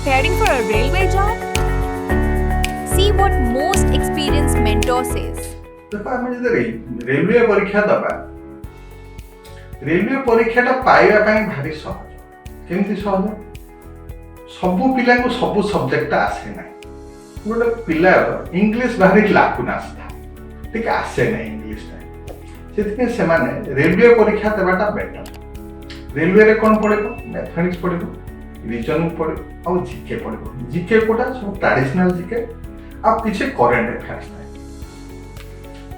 preparing for a railway job? See what most experienced mentor says. देखो आम जो railway परीक्षा दबा रेलवे परीक्षाटा पाइबा भारी सहज केमती सहज सबू पिला को सबू सब्जेक्ट आसे ना गोटे पिलार इंग्लीश भारी लाकुनास था ठीक आसे ना इंग्लीश से रेलवे परीक्षा देवाटा बेटर रेलवे रे कौन पड़े मैथमेटिक्स पड़े रीजनिंग पड़े और जीके पड़े जीके कोटा सब ट्रेडिशनल जीके आ किसी करेंट अफेयर्स ना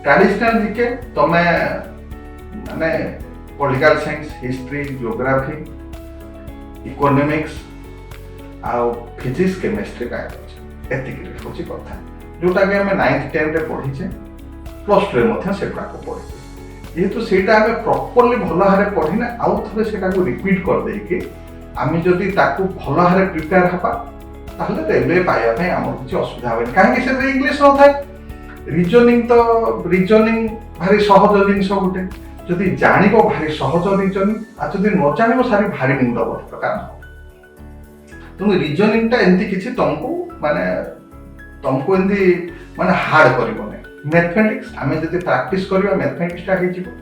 ट्रेडिशनल जीके तमे माने political science history geography economics आ फिजिक्स केमिस्ट्री का एतिक होची कथा जोटा के हमें 9th 10th रे पढिचे प्लस 2 रे मध्ये सेटा को पढिचे जेहेतु सेटा हमें प्रॉपर्ली भलो हारे पढिना आउ थरे सेटा को रिपीट कर देई के आमी जदी ताकू भलो हारे प्रिपेयर हबा ताहले रेलवे पाइबा पय हमर किछ असुविधा होबे काहे कि से इंग्लिश न थाए रिजनिंग भारी सहज जिनिस गोटे जदि जानिबो भारी सहज रिजनिंग आ जदि न जानिबो सारी भारी मुंड बड़ काम तुम रिजनिंग टा एंती किछि तुमको एंती माने हार्ड करिवो नै मैथमेटिक्स आमे जदि प्रैक्टिस करबा मैथमेटिक्स टा हेजिवो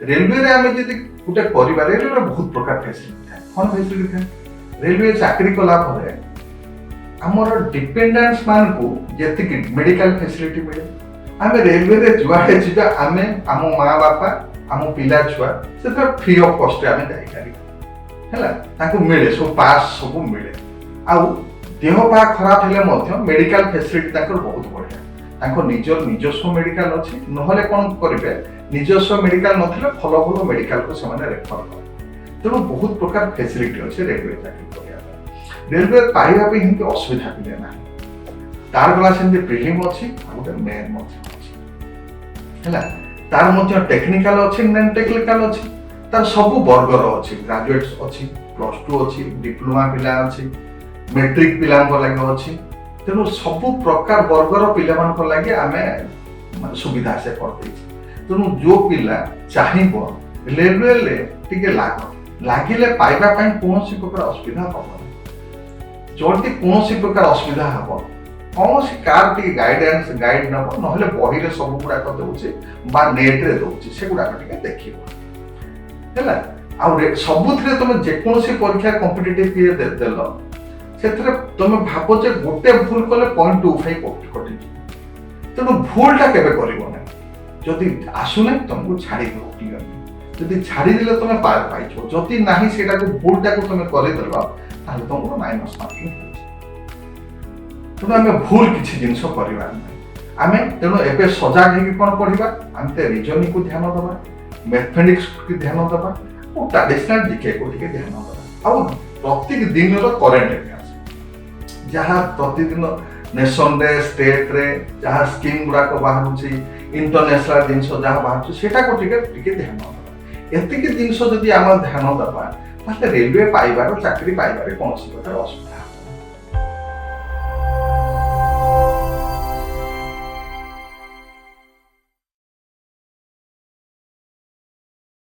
रेलवे रे आमे जदि गुटे परिवार रेलवे रे बहुत प्रकार फैसिलिटी थाए कोन फैसिलिटी थाए रेलवे चाकरी कला परे हमर डिपेंडेंट्स मान को जेति मेडिकल फैसिलिटी मिले आमे रेलवे रे जुआडे जिबा आमे आमो मां बापा आमो पिला छुआ से फ्री ऑफ कॉस्ट आमे जाई करी हैला ताको मिले सो पास सब मिले आउ देह पा खराब हेले मध्य मेडिकल फैसिलिटी ताकर बहुत बढ़िया ताको निजस्व मेडिकल अछि नहले कोन करिवे निजस्व मेडिकल नथिले फलो फलो मेडिकल को समान रेफर कर तेणु बहुत प्रकार फैसिलिटी अछि रेलवे चाकरी करिया रेलवे पाइबा पे हिंदी असुविधा पिले ना तार गला सेंती प्रिलिम अछि आ गोटे मेन मध्य अछि हैला तार मध्य टेक्निकल अछि नॉन टेक्निकल अछि तार सब वर्गर अछि ग्रेजुएट्स अछि प्लस 2 अछि डिप्लोमा पिला अछि मैट्रिक पिला को लागि अछि तेणु सब प्रकार वर्गर पिला मान को लागि आमे सुविधा से कर दै तेणु जो पिला चाहिबो रेलवे ले टिके लागिले पाइबा पई कोनोसी प्रकार असुविधा हबो जोटी कोनोसी प्रकार असुविधा हबो कौन कार टी गाइड नब नहले बही रे सब गुडा कर दउछि बा नेट रे दउछि से गुडा टिके देखिबो हैला आ सबुथिरे तुम जे कोनोसी परीक्षा कॉम्पिटिटिव पीए देलो सेथरे तुम भाबो जे गोटे भूल कले 0.25 कटि तेणु भूलटा केबे करिवो ना जदि आसुने तुमको छाड़ी दो क्लियर जदि छाड़ी दिले तुम पार पाइछो जदि नाही सेटा को भूलटा को तुम करे देलो ताले तुमको माइनस मार्किंग तेणु आम भूल किसी जिनस आम तेणु एवं सजग हो पढ़ा आम रिजनिंग को ध्यान दबा मैथमेटिक्स को ध्यान दबा और ट्रेडिशनल जीके को ध्यान दबा आ प्रत्येक दिन करेन्ट अफेयर्स जहाँ प्रतिदिन नेशन रे स्टेट रे जहाँ स्कीम गुड़ाक बाहर इंटरनेशनल जिनस जहाँ बाहर सेटा को ध्यान दबा एतिक जिनस जदि आम ध्यान दबा रेलवे पाइबार चाकरी पाइबार कौन प्रकार असुविधा